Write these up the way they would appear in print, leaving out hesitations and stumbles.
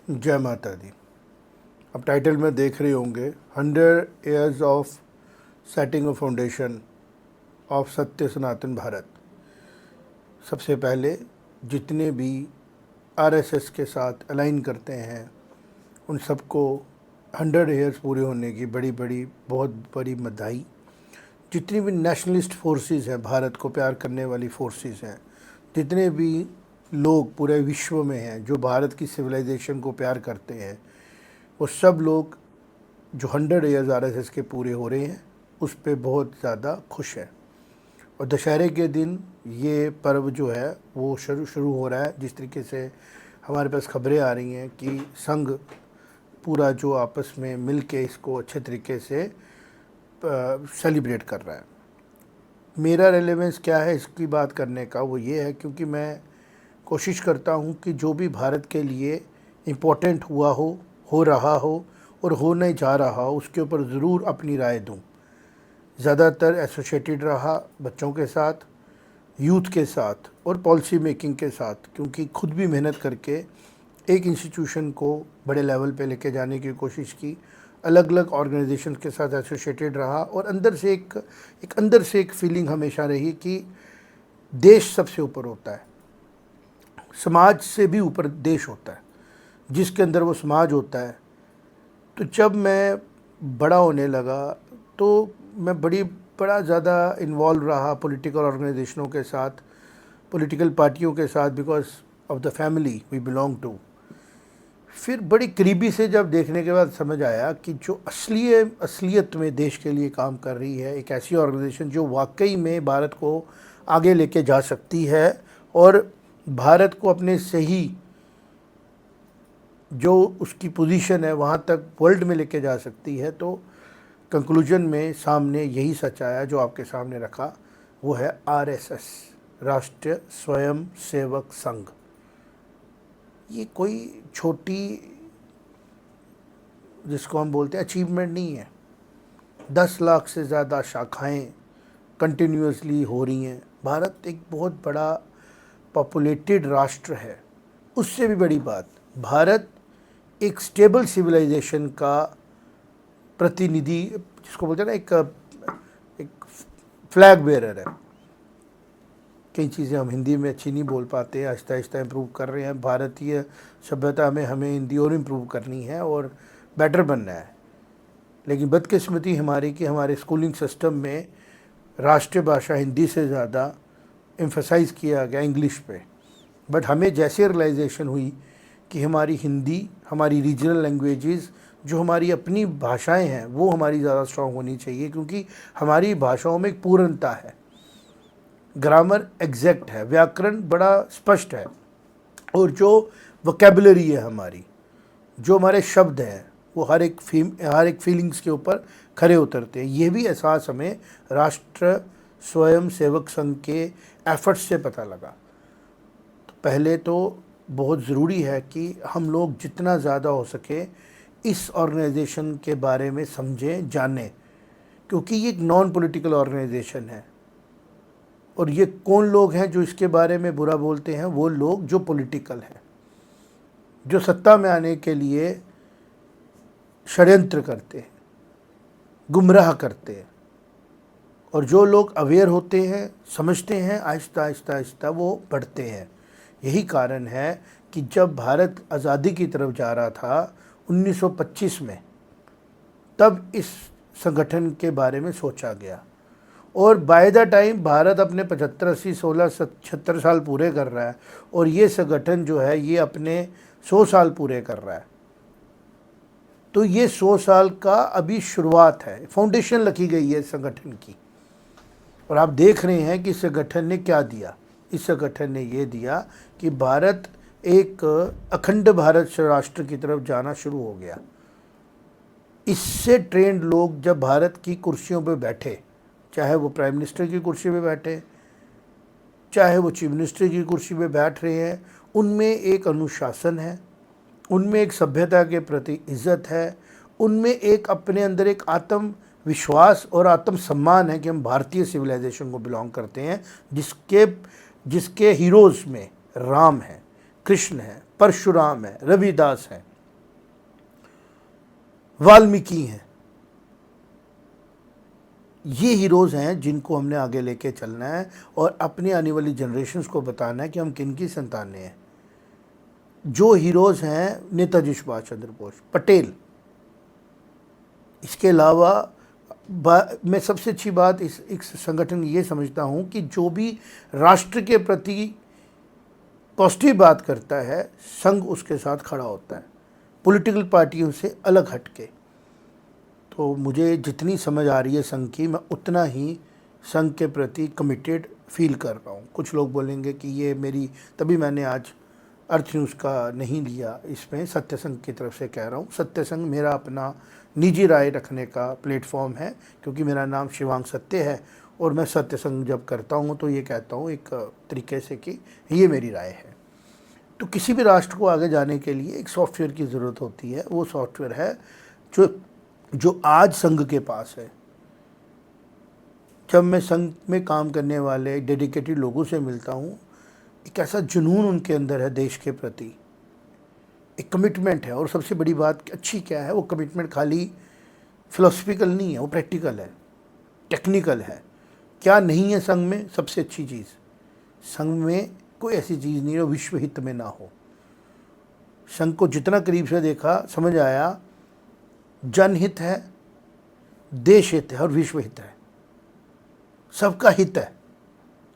जय माता दी। अब टाइटल में देख रहे होंगे 100 years of setting a foundation of सत्य सनातन भारत। सबसे पहले जितने भी आरएसएस के साथ अलाइन करते हैं उन सबको 100 years पूरे होने की बड़ी बड़ी बहुत बड़ी बधाई। जितनी भी नेशनलिस्ट फोर्सेस हैं, भारत को प्यार करने वाली फोर्सेस हैं, जितने भी लोग पूरे विश्व में हैं जो भारत की सिविलाइजेशन को प्यार करते हैं, वो सब लोग जो 100 years आरएसएस के पूरे हो रहे हैं उस पर बहुत ज़्यादा खुश हैं। और दशहरे के दिन ये पर्व जो है वो शुरू हो रहा है। जिस तरीके से हमारे पास खबरें आ रही हैं कि संघ पूरा जो आपस में मिल के इसको अच्छे तरीके से सेलिब्रेट कर रहा है। मेरा रेलेवेंस क्या है इसकी बात करने का, वो ये है क्योंकि मैं कोशिश करता हूँ कि जो भी भारत के लिए इम्पोर्टेंट हुआ हो रहा हो और होने जा रहा हो, उसके ऊपर ज़रूर अपनी राय दूँ। ज़्यादातर एसोसिएटेड रहा बच्चों के साथ, यूथ के साथ और पॉलिसी मेकिंग के साथ, क्योंकि खुद भी मेहनत करके एक इंस्टीट्यूशन को बड़े लेवल पे लेके जाने की कोशिश की। अलग अलग ऑर्गेनाइजेशन के साथ एसोसिएटेड रहा और अंदर से एक फीलिंग हमेशा रही कि देश सबसे ऊपर होता है, समाज से भी ऊपर देश होता है। जिसके अंदर वो समाज होता है। तो जब मैं बड़ा होने लगा तो मैं बड़ा ज़्यादा इन्वॉल्व रहा पॉलिटिकल ऑर्गेनाइजेशनों के साथ, पॉलिटिकल पार्टियों के साथ, because of the family we belong to. फिर बड़ी करीबी से जब देखने के बाद समझ आया कि जो असलियत में देश के लिए काम कर रही है एक ऐसी ऑर्गेनाइजेशन जो वाकई में भारत को आगे लेके जा सकती है और भारत को अपने सही जो उसकी पोजीशन है वहाँ तक वर्ल्ड में लेके जा सकती है। तो कंक्लूजन में सामने यही सच आया जो आपके सामने रखा, वो है आरएसएस, राष्ट्रीय स्वयं सेवक संघ। ये कोई छोटी, जिसको हम बोलते हैं अचीवमेंट नहीं है। 10 लाख से ज़्यादा शाखाएं कंटिन्यूसली हो रही हैं। भारत एक बहुत बड़ा पॉपुलेटेड राष्ट्र है। उससे भी बड़ी बात, भारत एक स्टेबल सिविलाइजेशन का प्रतिनिधि, जिसको बोलते हैं ना, एक फ्लैग बेरर है। कई चीज़ें हम हिंदी में अच्छी नहीं बोल पाते हैं, आहिस्ता आहिस्ता इम्प्रूव कर रहे हैं। भारतीय सभ्यता में हमें हिंदी और इम्प्रूव करनी है और बेटर बनना है। लेकिन बदकिस्मती हमारी कि हमारे स्कूलिंग सिस्टम में राष्ट्रीय भाषा हिंदी से ज़्यादा एम्फसाइज़ किया गया इंग्लिश पे। बट हमें जैसे रियलाइजेशन हुई कि हमारी हिंदी, हमारी रीजनल लैंग्वेजेस, जो हमारी अपनी भाषाएं हैं, वो हमारी ज़्यादा स्ट्रॉन्ग होनी चाहिए, क्योंकि हमारी भाषाओं में एक पूर्णता है, ग्रामर एग्जैक्ट है, व्याकरण बड़ा स्पष्ट है, और जो वोकेबलरी है हमारी, जो हमारे शब्द हैं, वो हर एक फीलिंग्स के ऊपर खरे उतरते हैं। ये भी एहसास हमें राष्ट्र स्वयं सेवक संघ के एफर्ट्स से पता लगा। तो पहले तो बहुत ज़रूरी है कि हम लोग जितना ज़्यादा हो सके इस ऑर्गेनाइजेशन के बारे में समझें, जानें, क्योंकि ये एक नॉन पॉलिटिकल ऑर्गेनाइजेशन है। और ये कौन लोग हैं जो इसके बारे में बुरा बोलते हैं? वो लोग जो पॉलिटिकल हैं, जो सत्ता में आने के लिए षड्यंत्र करते हैं, गुमराह करते हैं। और जो लोग अवेयर होते हैं, समझते हैं, आहिस्ता आहिस्ता आहिस्ता वो बढ़ते हैं। यही कारण है कि जब भारत आज़ादी की तरफ जा रहा था 1925 में, तब इस संगठन के बारे में सोचा गया। और बाय द टाइम भारत अपने 75, 80, 16, 76 साल पूरे कर रहा है और ये संगठन जो है ये अपने 100 साल पूरे कर रहा है। तो ये 100 साल का अभी शुरुआत है, फाउंडेशन रखी गई है संगठन की। और आप देख रहे हैं कि इस संगठन ने क्या दिया। इस संगठन ने ये दिया कि भारत एक अखंड भारत राष्ट्र की तरफ जाना शुरू हो गया। इससे ट्रेंड लोग जब भारत की कुर्सियों पर बैठे, चाहे वो प्राइम मिनिस्टर की कुर्सी पे बैठे, चाहे वो चीफ मिनिस्टर की कुर्सी पे बैठ रहे हैं, उनमें एक अनुशासन है, उनमें एक सभ्यता के प्रति इज्जत है, उनमें एक अपने अंदर एक आत्मविश्वास और आत्मसम्मान है कि हम भारतीय सिविलाइजेशन को बिलोंग करते हैं, जिसके हीरोज़ में राम है, कृष्ण है, परशुराम है, रविदास है, वाल्मीकि हैं। ये हीरोज़ हैं जिनको हमने आगे लेके चलना है और अपनी आने वाली जनरेशन्स को बताना है कि हम किन की संतानें हैं। जो हीरोज़ हैं नेताजी सुभाष चंद्र बोस, पटेल। इसके अलावा मैं सबसे अच्छी बात इस संगठन ये समझता हूँ कि जो भी राष्ट्र के प्रति पॉजिटिव बात करता है, संघ उसके साथ खड़ा होता है, पॉलिटिकल पार्टियों से अलग हटके। तो मुझे जितनी समझ आ रही है संघ की, मैं उतना ही संघ के प्रति कमिटेड फील कर रहा हूँ। कुछ लोग बोलेंगे कि ये मेरी, तभी मैंने आज अर्थ न्यूज़ का नहीं लिया, इसमें सत्य संघ की तरफ से कह रहा हूँ। सत्य संघ मेरा अपना निजी राय रखने का प्लेटफॉर्म है, क्योंकि मेरा नाम शिवांग सत्य है और मैं सत्य संघ जब करता हूँ तो ये कहता हूँ एक तरीके से कि ये मेरी राय है। तो किसी भी राष्ट्र को आगे जाने के लिए एक सॉफ्टवेयर की ज़रूरत होती है। वो सॉफ्टवेयर है जो आज संघ के पास है। जब मैं संघ में काम करने वाले डेडिकेटेड लोगों से मिलता हूँ, एक ऐसा जुनून उनके अंदर है देश के प्रति, एक कमिटमेंट है। और सबसे बड़ी बात अच्छी क्या है, वो कमिटमेंट खाली फिलोसफिकल नहीं है, वो प्रैक्टिकल है, टेक्निकल है। क्या नहीं है संघ में? सबसे अच्छी चीज़, संघ में कोई ऐसी चीज़ नहीं है विश्व हित में ना हो। संघ को जितना करीब से देखा, समझ आया जनहित है, देश हित है और विश्व हित है। सबका हित है,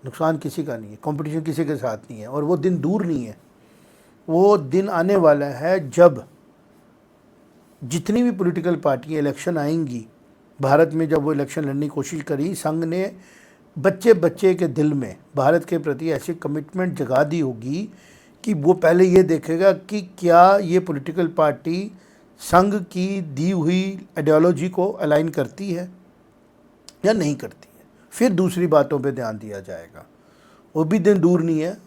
नुकसान किसी का नहीं है, कंपटीशन किसी के साथ नहीं है। और वो दिन दूर नहीं है, वो दिन आने वाला है जब जितनी भी पॉलिटिकल पार्टियाँ इलेक्शन आएंगी भारत में, जब वो इलेक्शन लड़ने की कोशिश करी, संघ ने बच्चे बच्चे के दिल में भारत के प्रति ऐसी कमिटमेंट जगा दी होगी कि वो पहले ये देखेगा कि क्या ये पॉलिटिकल पार्टी संघ की दी हुई आइडियोलॉजी को अलाइन करती है या नहीं करती है। फिर दूसरी बातों पे ध्यान दिया जाएगा। वो भी दिन दूर नहीं है।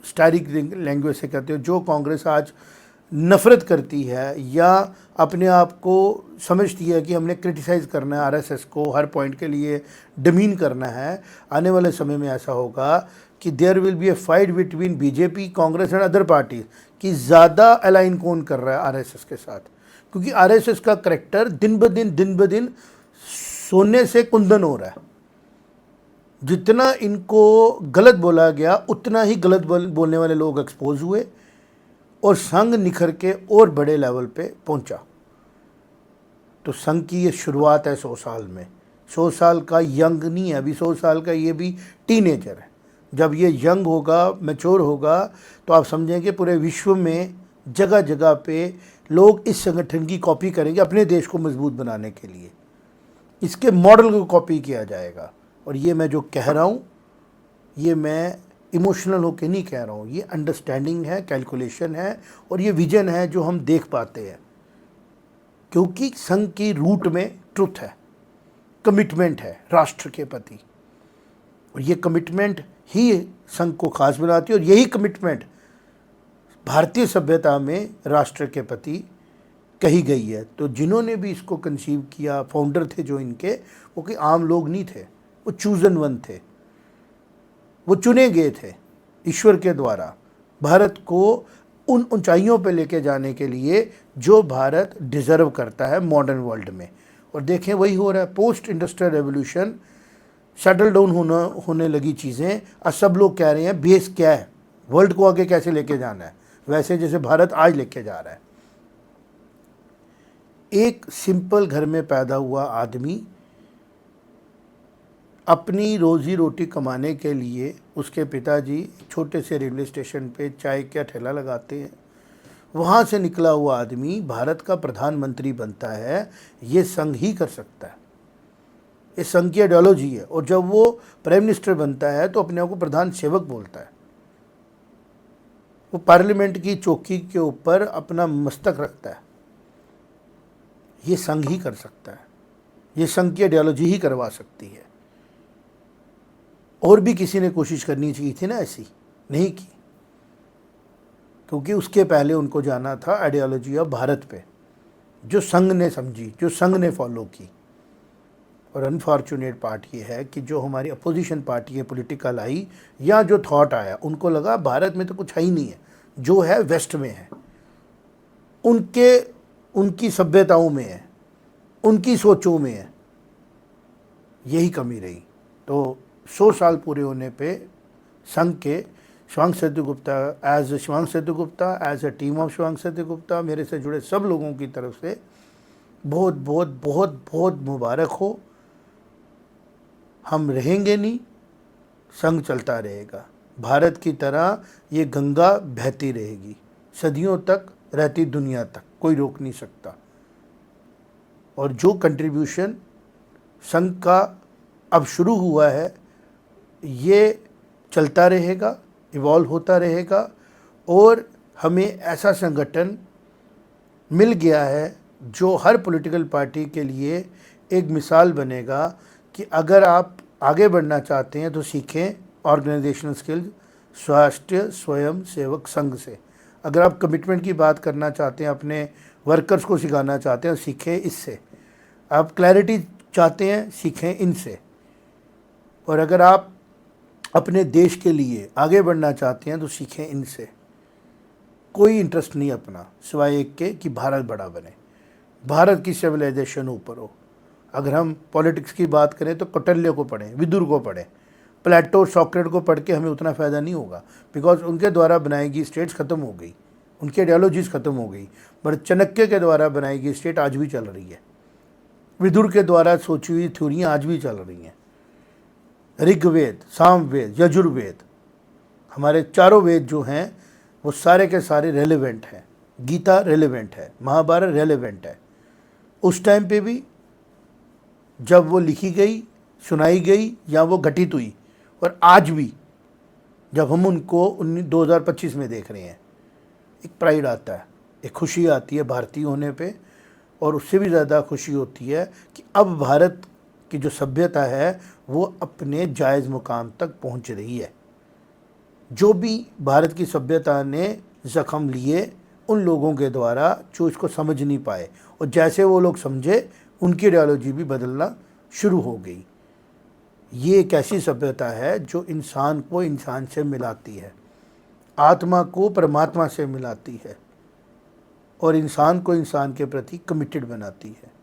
स्टारिक लैंग्वेज से कहते हो, जो कांग्रेस आज नफ़रत करती है या अपने आप को समझती है कि हमने क्रिटिसाइज़ करना है आरएसएस को, हर पॉइंट के लिए डमीन करना है, आने वाले समय में ऐसा होगा कि there will be a fight between BJP, Congress and other parties कि ज़्यादा अलाइन कौन कर रहा है आरएसएस के साथ। क्योंकि आरएसएस का करैक्टर दिन ब दिन सोने से कुंदन हो रहा है। जितना इनको गलत बोला गया, उतना ही गलत बोलने वाले लोग एक्सपोज हुए और संघ निखर के और बड़े लेवल पे पहुंचा। तो संघ की ये शुरुआत है 100 साल में। 100 साल का यंग नहीं है अभी, 100 साल का ये भी टीनेजर है। जब ये यंग होगा, मैच्योर होगा, तो आप समझेंगे पूरे विश्व में जगह जगह पे लोग इस संगठन की कॉपी करेंगे अपने देश को मजबूत बनाने के लिए। इसके मॉडल को कॉपी किया जाएगा। और ये मैं जो कह रहा हूँ, ये मैं इमोशनल होके नहीं कह रहा हूँ, ये अंडरस्टैंडिंग है, कैलकुलेशन है और ये विजन है जो हम देख पाते हैं। क्योंकि संघ की रूट में ट्रुथ है, कमिटमेंट है राष्ट्र के प्रति, और ये कमिटमेंट ही संघ को खास बनाती है। और यही कमिटमेंट भारतीय सभ्यता में राष्ट्र के प्रति कही गई है। तो जिन्होंने भी इसको कंसीव किया, फाउंडर थे जो इनके, वो कोई आम लोग नहीं थे, वो चूजन वन थे, वो चुने गए थे ईश्वर के द्वारा भारत को उन ऊंचाइयों पे लेके जाने के लिए जो भारत डिज़र्व करता है मॉडर्न वर्ल्ड में। और देखें वही हो रहा है। Post industrial revolution, shuttle down होने लगी चीज़ें। अब सब लोग कह रहे हैं बेस क्या है, वर्ल्ड को आगे कैसे लेके जाना है, वैसे जैसे भारत आज लेके जा रहा है। एक सिंपल घर में पैदा हुआ आदमी अपनी रोज़ी रोटी कमाने के लिए, उसके पिताजी छोटे से रेलवे स्टेशन पे चाय का ठेला लगाते हैं, वहाँ से निकला हुआ आदमी भारत का प्रधानमंत्री बनता है। ये संघ ही कर सकता है, ये संघ की आइडियोलॉजी है। और जब वो प्राइम मिनिस्टर बनता है तो अपने आप को प्रधान सेवक बोलता है। वो पार्लियामेंट की चौकी के ऊपर अपना मस्तक रखता है। ये संघ ही कर सकता है, ये संघ की आइडियोलॉजी ही करवा सकती है। और भी किसी ने कोशिश करनी चाहिए थी ना, ऐसी नहीं की, क्योंकि उसके पहले उनको जाना था आइडियोलॉजी ऑफ भारत पे, जो संघ ने समझी, जो संघ ने फॉलो की। और अनफॉर्चुनेट पार्ट ये है कि जो हमारी अपोजिशन पार्टी है पॉलिटिकल आई या जो थॉट आया, उनको लगा भारत में तो कुछ है ही नहीं है, जो है वेस्ट में है, उनकी सभ्यताओं में है, उनकी सोचों में है, यही कमी रही। तो 100 साल पूरे होने पे संघ के Shivang Setugupta, as Shivang Setugupta, as a team of Shivang Setugupta, मेरे से जुड़े सब लोगों की तरफ से बहुत बहुत बहुत बहुत मुबारक हो। हम रहेंगे नहीं, संघ चलता रहेगा। भारत की तरह ये गंगा बहती रहेगी, सदियों तक रहती, दुनिया तक कोई रोक नहीं सकता। और जो कंट्रीब्यूशन संघ का अब शुरू हुआ है, ये चलता रहेगा, इवॉल्व होता रहेगा। और हमें ऐसा संगठन मिल गया है जो हर पॉलिटिकल पार्टी के लिए एक मिसाल बनेगा कि अगर आप आगे बढ़ना चाहते हैं तो सीखें ऑर्गेनाइजेशनल स्किल्स राष्ट्रीय स्वयं सेवक संघ से। अगर आप कमिटमेंट की बात करना चाहते हैं, अपने वर्कर्स को सिखाना चाहते हैं, सीखें इससे। आप क्लैरिटी चाहते हैं, सीखें इनसे। और अगर आप अपने देश के लिए आगे बढ़ना चाहते हैं तो सीखें इनसे। कोई इंटरेस्ट नहीं अपना सिवाय एक के कि भारत बड़ा बने, भारत की सिविलाइजेशन ऊपर हो। अगर हम पॉलिटिक्स की बात करें तो कौटिल्य को पढ़ें, विदुर को पढ़ें, प्लेटो, सॉक्रेट को पढ़ के हमें उतना फ़ायदा नहीं होगा, बिकॉज उनके द्वारा बनाई गई स्टेट्स ख़त्म हो गई, उनकी आइडियोलॉजीज़ ख़त्म हो गई। बट चाणक्य के द्वारा बनाई गई स्टेट आज भी चल रही है, विदुर के द्वारा सोची हुई थ्योरियाँ आज भी चल रही हैं। ऋग्वेद, सामवेद, यजुर्वेद, हमारे चारों वेद जो हैं वो सारे के सारे रेलेवेंट हैं। गीता रेलेवेंट है, महाभारत रेलेवेंट है। उस टाइम पे भी जब वो लिखी गई, सुनाई गई या वो घटित हुई, और आज भी जब हम उनको 2025 में देख रहे हैं, एक प्राइड आता है, एक खुशी आती है भारतीय होने पे। और उससे भी ज़्यादा खुशी होती है कि अब भारत की जो सभ्यता है वो अपने जायज़ मुकाम तक पहुंच रही है। जो भी भारत की सभ्यता ने ज़ख्म लिए उन लोगों के द्वारा जो इसको समझ नहीं पाए, और जैसे वो लोग समझे उनकी आइडियोलॉजी भी बदलना शुरू हो गई। ये एक ऐसी सभ्यता है जो इंसान को इंसान से मिलाती है, आत्मा को परमात्मा से मिलाती है, और इंसान को इंसान के प्रति कमिटेड बनाती है।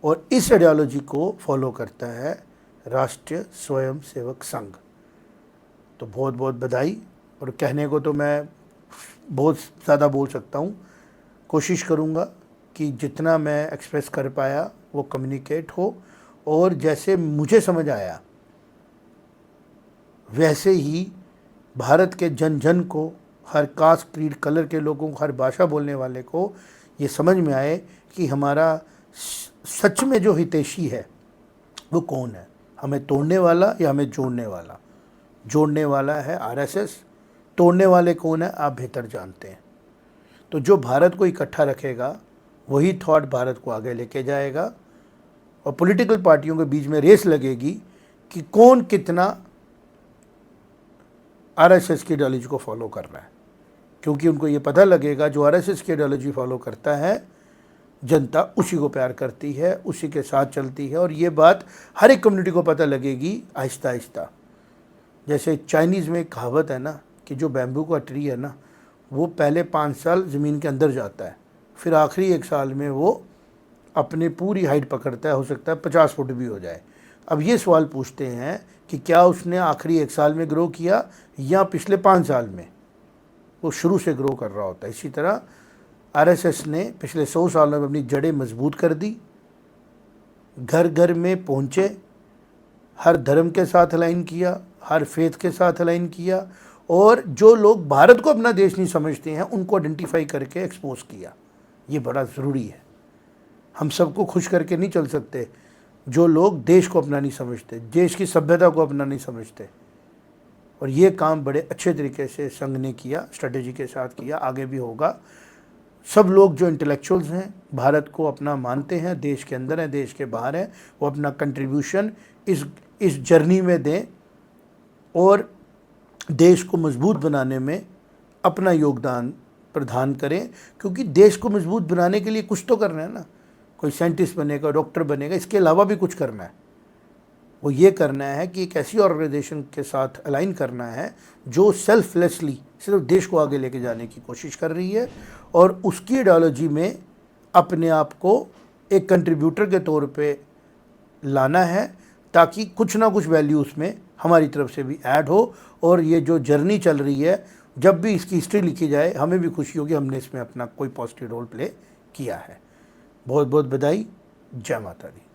और इस आइडियोलॉजी को फॉलो करता है राष्ट्रीय स्वयं सेवक संघ। तो बहुत बहुत बधाई। और कहने को तो मैं बहुत ज़्यादा बोल सकता हूँ, कोशिश करूँगा कि जितना मैं एक्सप्रेस कर पाया वो कम्युनिकेट हो, और जैसे मुझे समझ आया वैसे ही भारत के जन जन को, हर कास्ट, क्रीड, कलर के लोगों को, हर भाषा बोलने वाले को ये समझ में आए कि हमारा सच में जो हितैषी है वो कौन है, हमें तोड़ने वाला या हमें जोड़ने वाला। जोड़ने वाला है आरएसएस, तोड़ने वाले कौन है आप बेहतर जानते हैं। तो जो भारत को इकट्ठा रखेगा वही थॉट भारत को आगे लेके जाएगा। और पॉलिटिकल पार्टियों के बीच में रेस लगेगी कि कौन कितना आरएसएस की आइडियोलॉजी को फॉलो कर रहा है, क्योंकि उनको ये पता लगेगा जो आरएसएस की आइडियोलॉजी फॉलो करता है जनता उसी को प्यार करती है, उसी के साथ चलती है। और ये बात हर एक कम्युनिटी को पता लगेगी आहिस्ता आहिस्ता। जैसे चाइनीज़ में एक कहावत है ना कि जो बैम्बू का ट्री है ना वो पहले 5 साल ज़मीन के अंदर जाता है, फिर आखिरी 1 साल में वो अपनी पूरी हाइट पकड़ता है, हो सकता है 50 फुट भी हो जाए। अब ये सवाल पूछते हैं कि क्या उसने आखिरी 1 साल में ग्रो किया या पिछले 5 साल में, वो शुरू से ग्रो कर रहा होता है। इसी तरह आरएसएस ने पिछले 100 सालों में अपनी जड़ें मजबूत कर दी, घर घर में पहुँचे, हर धर्म के साथ अलाइन किया, हर फेथ के साथ अलाइन किया, और जो लोग भारत को अपना देश नहीं समझते हैं उनको आइडेंटिफाई करके एक्सपोज किया। ये बड़ा ज़रूरी है। हम सबको खुश करके नहीं चल सकते जो लोग देश को अपना नहीं समझते, देश की सभ्यता को अपना नहीं समझते। और ये काम बड़े अच्छे तरीके से संघ ने किया, स्ट्रेटेजी के साथ किया, आगे भी होगा। सब लोग जो इंटेलेक्चुअल्स हैं, भारत को अपना मानते हैं, देश के अंदर हैं, देश के बाहर हैं, वो अपना कंट्रीब्यूशन इस जर्नी में दें और देश को मजबूत बनाने में अपना योगदान प्रदान करें। क्योंकि देश को मजबूत बनाने के लिए कुछ तो करना है ना, कोई साइंटिस्ट बनेगा, डॉक्टर बनेगा, इसके अलावा भी कुछ करना है। वो ये करना है कि एक ऐसी ऑर्गेनाइजेशन के साथ अलाइन करना है जो सेल्फलेसली सिर्फ देश को आगे लेके जाने की कोशिश कर रही है और उसकी आइडियोलॉजी में अपने आप को एक कंट्रीब्यूटर के तौर पे लाना है, ताकि कुछ ना कुछ वैल्यू उसमें हमारी तरफ से भी ऐड हो, और ये जो जर्नी चल रही है, जब भी इसकी हिस्ट्री लिखी जाए हमें भी खुशी होगी हमने इसमें अपना कोई पॉजिटिव रोल प्ले किया है। बहुत बहुत बधाई। जय माता दी।